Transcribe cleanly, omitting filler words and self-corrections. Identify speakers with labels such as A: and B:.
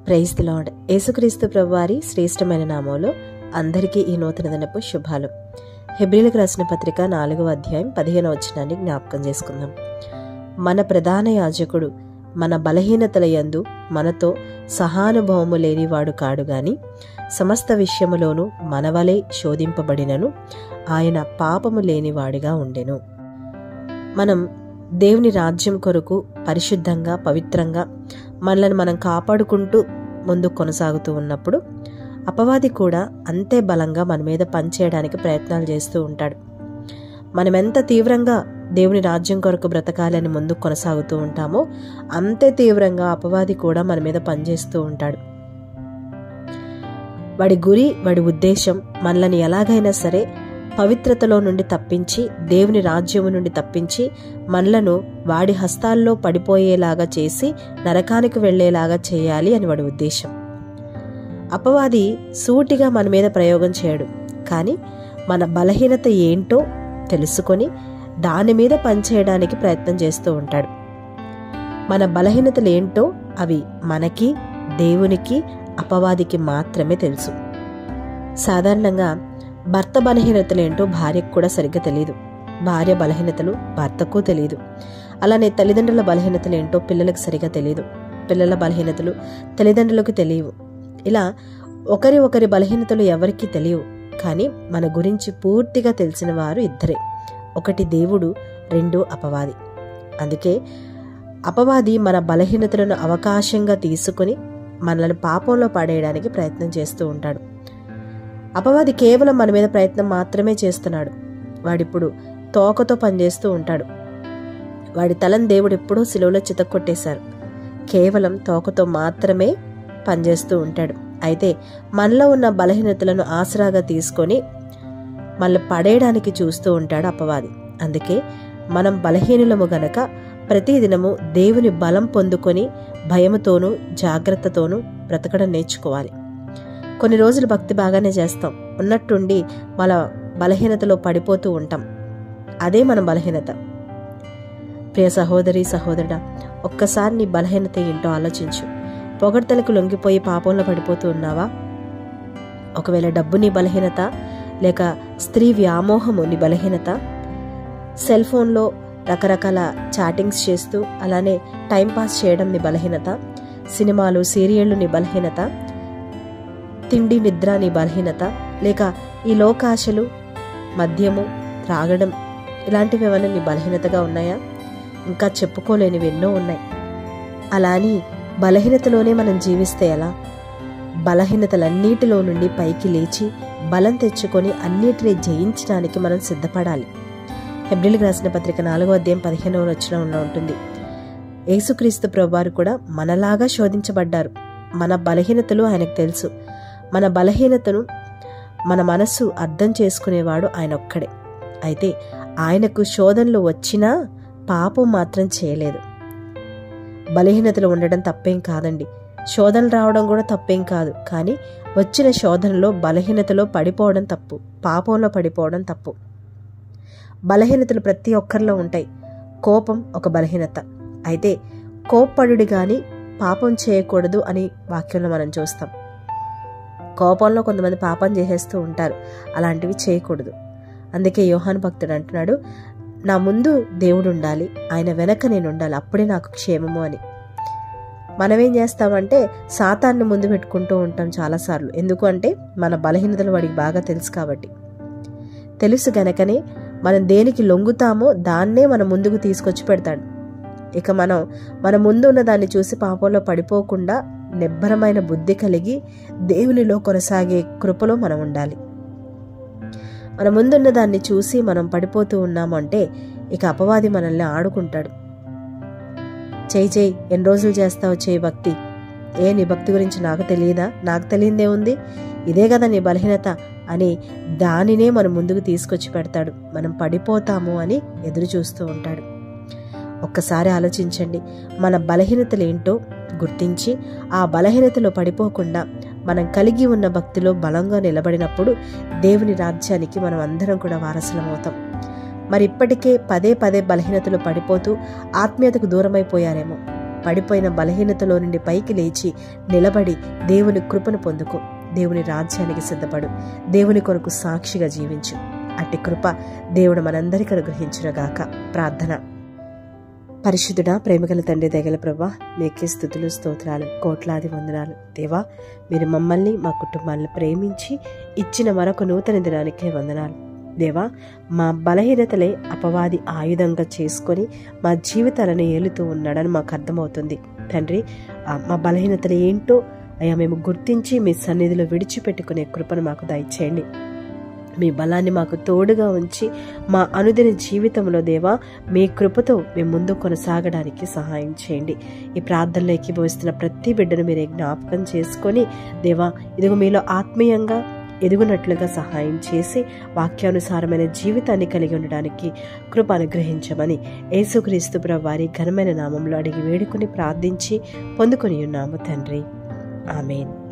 A: Praise the lord. యేసుక్రీస్తు ప్రభువారి శ్రేష్టమైన నామంలో అందరికీ ఈ నూతన దినపు శుభాలు. హెబ్రీలకు రాసిన పత్రిక 4వ అధ్యాయం 15వ వచనాన్ని జ్ఞాపకం చేసుకుందాం. మన ప్రధాన యాజకుడు మన బలహీనతల యందు మనతో సహానుభవము లేనివాడు కాడు గాని సమస్త విషయములోనూ మనవలే శోధింపబడినను ఆయన పాపము లేనివాడిగా ఉండెను. మనం దేవుని రాజ్యం కొరకు పరిశుద్ధంగా పవిత్రంగా మనల్ని మనం కాపాడుకుంటూ ముందుకు కొనసాగుతూ ఉన్నప్పుడు అపవాది కూడా అంతే బలంగా మన మీద పనిచేయడానికి ప్రయత్నాలు చేస్తూ ఉంటాడు. మనం ఎంత తీవ్రంగా దేవుని రాజ్యం కొరకు బ్రతకాలని ముందుకు కొనసాగుతూ ఉంటామో అంతే తీవ్రంగా అపవాది కూడా మన మీద పనిచేస్తూ ఉంటాడు. వాడి గురి, వాడి ఉద్దేశం మనల్ని ఎలాగైనా సరే పవిత్రతలో నుండి తప్పించి, దేవుని రాజ్యము నుండి తప్పించి మనలను వాడి హస్తాల్లో పడిపోయేలాగా చేసి నరకానికి వెళ్లేలాగా చేయాలి అని వాడి ఉద్దేశం. అపవాది సూటిగా మన మీద ప్రయోగం చేయడు, కానీ మన బలహీనత ఏంటో తెలుసుకొని దాని మీద పనిచేయడానికి ప్రయత్నం చేస్తూ ఉంటాడు. మన బలహీనతలు ఏంటో అవి మనకి, దేవునికి, అపవాదికి మాత్రమే తెలుసు. సాధారణంగా భర్త బలహీనతలు ఏంటో భార్యకు కూడా సరిగ్గా తెలియదు, భార్య బలహీనతలు భర్తకు తెలియదు. అలానే తల్లిదండ్రుల బలహీనతలు ఏంటో పిల్లలకు సరిగా తెలియదు, పిల్లల బలహీనతలు తల్లిదండ్రులకు తెలియవు. ఇలా ఒకరి బలహీనతలు ఎవరికీ తెలియవు. కానీ మన గురించి పూర్తిగా తెలిసిన వారు ఇద్దరే, ఒకటి దేవుడు, రెండు అపవాది. అందుకే అపవాది మన బలహీనతలను అవకాశంగా తీసుకుని మనల్ని పాపంలో పడేయడానికి ప్రయత్నం చేస్తూ ఉంటాడు. అపవాది కేవలం మన మీద ప్రయత్నం మాత్రమే చేస్తున్నాడు. వాడిప్పుడు తోకతో పనిచేస్తూ ఉంటాడు. వాడి తలను దేవుడు ఎప్పుడూ సిలువలో చితక్కొట్టేశారు. కేవలం తోకతో మాత్రమే పనిచేస్తూ ఉంటాడు. అయితే మనలో ఉన్న బలహీనతలను ఆసరాగా తీసుకొని మనల్ని పడేయడానికి చూస్తూ ఉంటాడు అపవాది. అందుకే మనం బలహీనులము గనక ప్రతిదినము దేవుని బలం పొందుకొని భయముతోనూ జాగ్రత్తతోనూ బ్రతకడం నేర్చుకోవాలి. కొన్ని రోజులు భక్తి బాగానే చేస్తాం, ఉన్నట్టుండి మన బలహీనతలో పడిపోతూ ఉంటాం. అదే మన బలహీనత. ప్రియ సహోదరి సహోదరుడా, ఒక్కసారి నీ బలహీనత ఏంటో ఆలోచించు. పొగడ్తలకు లొంగిపోయి పాపంలో పడిపోతూ ఉన్నావా? ఒకవేళ డబ్బు నీ బలహీనత, లేక స్త్రీ వ్యామోహము నీ బలహీనత, సెల్ ఫోన్లో రకరకాల చాటింగ్స్ చేస్తూ అలానే టైంపాస్ చేయడం నీ బలహీనత, సినిమాలు సీరియళ్లు నీ బలహీనత, తిండి నిద్ర నీ బలహీనత, లేక ఈ లోకాశలు, మద్యము, త్రాగడం, ఇలాంటివి ఏమైనా నీ బలహీనతగా ఉన్నాయా? ఇంకా చెప్పుకోలేనివి ఎన్నో ఉన్నాయి. అలా అని బలహీనతలోనే మనం జీవిస్తే ఎలా? బలహీనతలన్నిటిలో నుండి పైకి లేచి బలం తెచ్చుకొని అన్నిటినీ జయించడానికి మనం సిద్ధపడాలి. హెబ్రీలకు రాసిన పత్రిక 4వ అధ్యాయం 15వ వచనంలో ఉంటుంది, యేసుక్రీస్తు ప్రభువారు కూడా మనలాగా శోధించబడ్డారు. మన బలహీనతలు ఆయనకు తెలుసు. మన బలహీనతను మన మనస్సు అర్థం చేసుకునేవాడు ఆయన ఒక్కడే. అయితే ఆయనకు శోధనలు వచ్చినా పాపం మాత్రం చేయలేదు. బలహీనతలు ఉండడం తప్పేం కాదండి, శోధనలు రావడం కూడా తప్పేం కాదు. కానీ వచ్చిన శోధనలో బలహీనతలో పడిపోవడం తప్పు, పాపంలో పడిపోవడం తప్పు. బలహీనతలు ప్రతి ఒక్కరిలో ఉంటాయి. కోపం ఒక బలహీనత. అయితే కోప్పడుడి గాని పాపం చేయకూడదు అని వాక్యంలో మనం చూస్తాం. కోపంలో కొంతమంది పాపం చేసేస్తూ ఉంటారు, అలాంటివి చేయకూడదు. అందుకే యోహాను భక్తుడు అంటున్నాడు, నా ముందు దేవుడు ఉండాలి, ఆయన వెనక నేను ఉండాలి, అప్పుడే నాకు క్షేమము అని. మనమేం చేస్తామంటే సాతాన్ని ముందు పెట్టుకుంటూ ఉంటాం చాలాసార్లు. ఎందుకు అంటే మన బలహీనతలు వాడికి బాగా తెలుసు కాబట్టి. తెలుసు గనకనే మనం దేనికి లొంగుతామో దాన్నే మన ముందుకు తీసుకొచ్చి పెడతాడు. ఇక మనం మన ముందు ఉన్న దాన్ని చూసి పాపంలో పడిపోకుండా నిబ్బరమైన బుద్ధి కలిగి దేవునిలో కొనసాగే కృపలో మనం ఉండాలి. మన ముందున్న దాన్ని చూసి మనం పడిపోతూ ఉన్నాము అంటే ఇక అపవాది మనల్ని ఆడుకుంటాడు. చేయి ఎన్ని రోజులు చేస్తావు చేయి భక్తి, నీ భక్తి గురించి నాకు తెలియదా, నాకు తెలియదే ఉంది, ఇదే కదా నీ బలహీనత అని దానినే మన ముందుకు తీసుకొచ్చి పెడతాడు. మనం పడిపోతాము అని ఎదురు చూస్తూ ఉంటాడు. ఒక్కసారి ఆలోచించండి, మన బలహీనతలు ఏంటో గుర్తించి ఆ బలహీనతలో పడిపోకుండా మనం కలిగి ఉన్న భక్తిలో బలంగా నిలబడినప్పుడు దేవుని రాజ్యానికి మనం అందరం కూడా వారసులమవుతాం. మరి ఇప్పటికే పదే బలహీనతలు పడిపోతూ ఆత్మీయతకు దూరమైపోయారేమో, పడిపోయిన బలహీనతలో నుండి పైకి లేచి నిలబడి దేవుని కృపను పొందుకో. దేవుని రాజ్యానికి సిద్ధపడు. దేవుని కొరకు సాక్షిగా జీవించు. అట్టి కృప దేవుడు మనందరికీ అనుగ్రహించునుగాక. ప్రార్థన. పరిశుద్ధుడా, ప్రేమగల తండ్రి, దయగల ప్రభువా, మీకే స్తుతులు, స్తోత్రాలు, కోట్లాది వందనాలు. దేవా, మీరు మమ్మల్ని, మా కుటుంబాలను ప్రేమించి ఇచ్చిన మరొక నూతన దినానికే వందనాలు. దేవా, మా బలహీనతలే అపవాది ఆయుధంగా చేసుకొని మా జీవితాలను ఏలుతూ ఉన్నాడని మాకు అర్థమవుతుంది తండ్రి. మా బలహీనతలు ఏంటో అయ్యా మేము గుర్తించి మీ సన్నిధిలో విడిచిపెట్టుకునే కృపను మాకు దయచేయండి. మీ బలాన్ని మాకు తోడుగా ఉంచి మా అనుదిన జీవితంలో దేవా మీ కృపతో మేము ముందు కొనసాగడానికి సహాయం చేయండి. ఈ ప్రార్థనలో ఏకీభవిస్తున్న ప్రతి బిడ్డను మీరే జ్ఞాపకం చేసుకొని దేవా, ఇదిగో మీలో ఆత్మీయంగా ఎదుగునట్లుగా సహాయం చేసి వాక్యానుసారమైన జీవితాన్ని కలిగి ఉండడానికి కృప అనుగ్రహించమని యేసుక్రీస్తు ప్రభువు వారి ఘనమైన నామంలో అడిగి వేడుకొని ప్రార్థించి పొందుకొని ఉన్నాము తండ్రి. ఆమేన్.